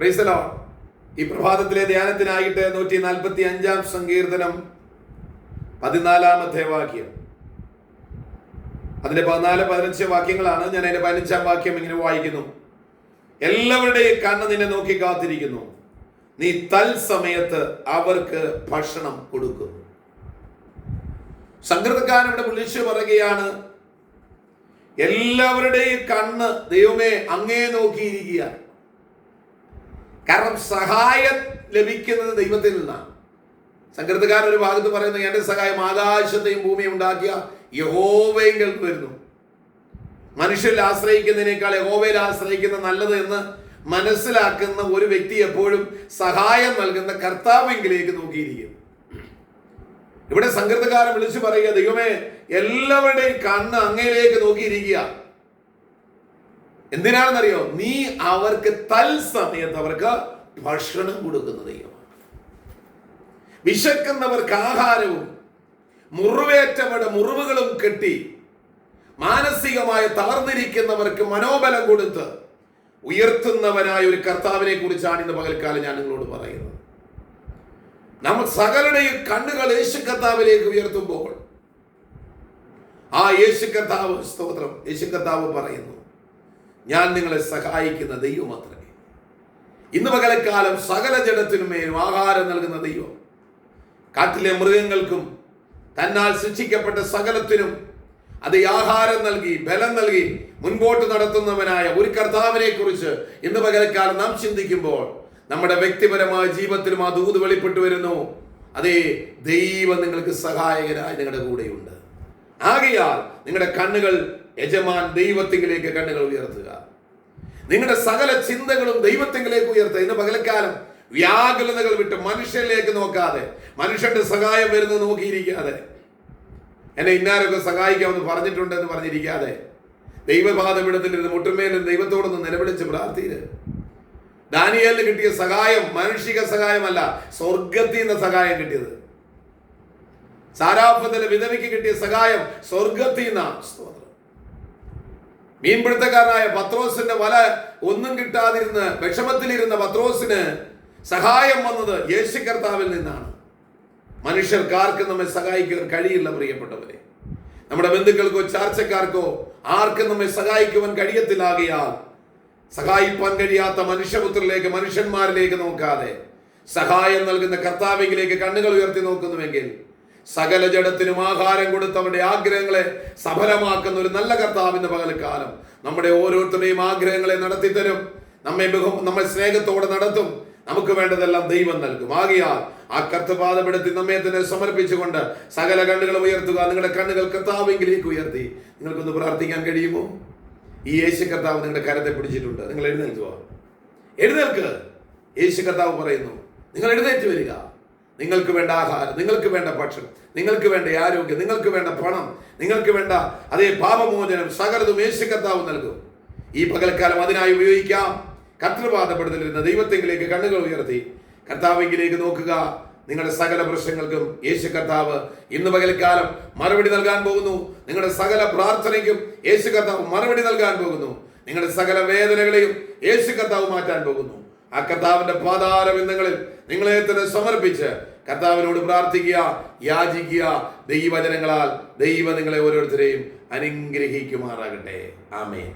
Praise the Lord. ഈ പ്രഭാതത്തിലെ ധ്യാനത്തിനായിട്ട് 145 സങ്കീർത്തനം 14 വാക്യം, അതിന്റെ 14-15 വാക്യങ്ങളാണ്. ഞാൻ അതിന്റെ 15 വാക്യം ഇങ്ങനെ വായിക്കുന്നു. എല്ലാവരുടെയും കണ്ണ് നിന്നെ നോക്കി കാത്തിരിക്കുന്നു, നീ തൽസമയത്ത് അവർക്ക് ഭക്ഷണം കൊടുക്കും. സങ്കീർത്തനക്കാരൻ ഇവിടെ വിളിച്ചു പറയുകയാണ്, എല്ലാവരുടെയും കണ്ണ് ദൈവമേ അങ്ങേ നോക്കിയിരിക്കുക. കാരണം സഹായം ലഭിക്കുന്നത് ദൈവത്തിൽ നിന്നാണ്. സങ്കീർത്തനക്കാരൻ ഒരു ഭാഗത്ത് പറയുന്നു, എന്റെ സഹായം ആകാശത്തെയും ഭൂമിയും ഉണ്ടാക്കിയ യഹോവയിൽ വരുന്നു. മനുഷ്യരിൽ ആശ്രയിക്കുന്നതിനേക്കാൾ യഹോവയിൽ ആശ്രയിക്കുന്ന നല്ലത് എന്ന് മനസ്സിലാക്കുന്ന ഒരു വ്യക്തി എപ്പോഴും സഹായം നൽകുന്ന കർത്താവിലേക്ക് നോക്കിയിരിക്കും. ഇവിടെ സങ്കീർത്തനക്കാരൻ വിളിച്ചു പറയുക, ദൈവമേ എല്ലാവരുടെയും കണ്ണ് അങ്ങയിലേക്ക് നോക്കിയിരിക്കുക. എന്തിനാണെന്നറിയോ? നീ അവർക്ക് തൽസമയത്ത് അവർക്ക് ഭക്ഷണം കൊടുക്കുന്ന ദൈവമാണ്. വിശക്കുന്നവർക്ക് ആഹാരവും മുറിവേറ്റവരുടെ മുറിവുകളും കെട്ടി മാനസികമായി തളർന്നിരിക്കുന്നവർക്ക് മനോബലം കൊടുത്ത് ഉയർത്തുന്നവനായ ഒരു കർത്താവിനെ കുറിച്ചാണ് ഇന്ന് പകൽക്കാലം ഞാൻ നിങ്ങളോട് പറയുന്നത്. നമ്മൾ സകലരുടെയും കണ്ണുകൾ യേശു കർത്താവിലേക്ക് ഉയർത്തുമ്പോൾ ആ യേശു കർത്താവ്, സ്തോത്രം, യേശു കർത്താവ് പറയുന്നു, ഞാൻ നിങ്ങളെ സഹായിക്കുന്ന ദൈവമത്രേ. ഇന്ന് പകൽക്കാലം സകല ജഡത്തിനുമേലും ആഹാരം നൽകുന്ന ദൈവം, കാട്ടിലെ മൃഗങ്ങൾക്കും തന്നാൽ സൃഷ്ടിക്കപ്പെട്ട സകലത്തിനും അത് ആഹാരം നൽകി ബലം നൽകി മുൻപോട്ട് നടത്തുന്നവനായ ഒരു കർത്താവിനെ കുറിച്ച് ഇന്ന് പകൽക്കാലം നാം ചിന്തിക്കുമ്പോൾ നമ്മുടെ വ്യക്തിപരമായ ജീവിതത്തിലും ആ ദൂത് വെളിപ്പെട്ടു വരുന്നു. അതേ, ദൈവം നിങ്ങൾക്ക് സഹായകനായി നിങ്ങളുടെ കൂടെയുണ്ട്. ആകയാൽ നിങ്ങളുടെ കണ്ണുകൾ യജമാൻ ദൈവത്തിങ്കിലേക്ക് കണ്ണുകൾ ഉയർത്തുക. നിങ്ങളുടെ സകല ചിന്തകളും ദൈവത്തിങ്കിലേക്ക് ഉയർത്തുക. ഇന്ന് പകൽക്കാലം വ്യാകുലതകൾ വിട്ട് മനുഷ്യരിലേക്ക് നോക്കാതെ, മനുഷ്യന്റെ സഹായം വരുന്നത് നോക്കിയിരിക്കാതെ, എന്നെ ഇന്നാരൊക്കെ സഹായിക്കാമെന്ന് പറഞ്ഞിട്ടുണ്ട് എന്ന് പറഞ്ഞിരിക്കാതെ, ദൈവപാദപീഠത്തിൽ മുട്ടുമേലും ദൈവത്തോടൊന്ന് നിലവിളിച്ച് പ്രാർത്ഥിര്. ദാനിയേലിന് കിട്ടിയ സഹായം മാനുഷിക സഹായമല്ല, സ്വർഗത്തിൽ നിന്ന് സഹായം കിട്ടിയത്. സാരാഫത്തിലെ വിധവയ്ക്ക് കിട്ടിയ സഹായം സ്വർഗത്തിൽ നിന്നാണ്. മീൻപിടുത്തക്കാരനായ പത്രോസിന്റെ വല ഒന്നും കിട്ടാതിരുന്ന് വിഷമത്തിലിരുന്ന പത്രോസിന് സഹായം വന്നത് യേശു കർത്താവിൽ നിന്നാണ്. മനുഷ്യർക്കാർക്കും നമ്മെ സഹായിക്കാൻ കഴിയില്ല പ്രിയപ്പെട്ടവരെ. നമ്മുടെ ബന്ധുക്കൾക്കോ ചാർച്ചക്കാർക്കോ ആർക്കും നമ്മെ സഹായിക്കുവാൻ കഴിയത്തില്ലാകയാൽ സഹായിപ്പാൻ കഴിയാത്ത മനുഷ്യപുത്രരിലേക്ക്, മനുഷ്യന്മാരിലേക്ക് നോക്കാതെ സഹായം നൽകുന്ന കർത്താവിലേക്ക് കണ്ണുകൾ ഉയർത്തി നോക്കുന്നുവെങ്കിൽ സകല ജഡത്തിനും ആഹാരം കൊടുത്തവരുടെ ആഗ്രഹങ്ങളെ സഫലമാക്കുന്ന ഒരു നല്ല കർത്താവിന്റെ പകൽക്കാലം നമ്മുടെ ഓരോരുത്തരുടെയും ആഗ്രഹങ്ങളെ നടത്തിത്തരും. നമ്മെ സ്നേഹത്തോടെ നടത്തും. നമുക്ക് വേണ്ടതെല്ലാം ദൈവം നൽകും. ആകയാൽ ആ കർത്തപാദപീഠത്തിൽ നമ്മെ തന്നെ സമർപ്പിച്ചുകൊണ്ട് സകല കണ്ണുകൾ ഉയർത്തുക. നിങ്ങളുടെ കണ്ണുകൾ കർത്താവിലേക്ക് ഉയർത്തി നിങ്ങൾക്കൊന്ന് പ്രാർത്ഥിക്കാൻ കഴിയുമോ? ഈ യേശു കർത്താവ് നിങ്ങളുടെ കരത്തെ പിടിച്ചിട്ടുണ്ട്. നിങ്ങൾ എഴുന്നേൽക്കുക, എഴുന്നേൽക്ക്. യേശു കർത്താവ് പറയുന്നു, നിങ്ങൾ എഴുന്നേറ്റ് വരിക. നിങ്ങൾക്ക് വേണ്ട ആഹാരം, നിങ്ങൾക്ക് വേണ്ട ഭക്ഷണം, നിങ്ങൾക്ക് വേണ്ട ആരോഗ്യം, നിങ്ങൾക്ക് വേണ്ട പണം, നിങ്ങൾക്ക് വേണ്ട അതേ പാപമോചനം സകലതും യേശു കർത്താവ് നൽകും. ഈ പകൽക്കാലം അതിനായി ഉപയോഗിക്കാം. കർത്തൃപാദപീഠത്തിലിരുന്ന ദൈവത്തെങ്കിലേക്ക് കണ്ണുകൾ ഉയർത്തി കർത്താവിലേക്ക് നോക്കുക. നിങ്ങളുടെ സകല പ്രശ്നങ്ങൾക്കും യേശു കർത്താവ് ഇന്ന് പകൽക്കാലം മറുപടി നൽകാൻ പോകുന്നു. നിങ്ങളുടെ സകല പ്രാർത്ഥനയ്ക്കും യേശു കർത്താവ് മറുപടി നൽകാൻ പോകുന്നു. നിങ്ങളുടെ സകല വേദനകളെയും യേശു കർത്താവ് മാറ്റാൻ പോകുന്നു. ആ കർത്താവിന്റെ പാതാര ബിന്ദങ്ങളിൽ നിങ്ങളെ തന്നെ സമർപ്പിച്ച് കർത്താവിനോട് പ്രാർത്ഥിക്കുക, യാചിക്കുക. ദൈവവചനങ്ങളാൽ ദൈവം നിങ്ങളെ ഓരോരുത്തരെയും അനുഗ്രഹിക്കുമാറാകട്ടെ. ആമേൻ.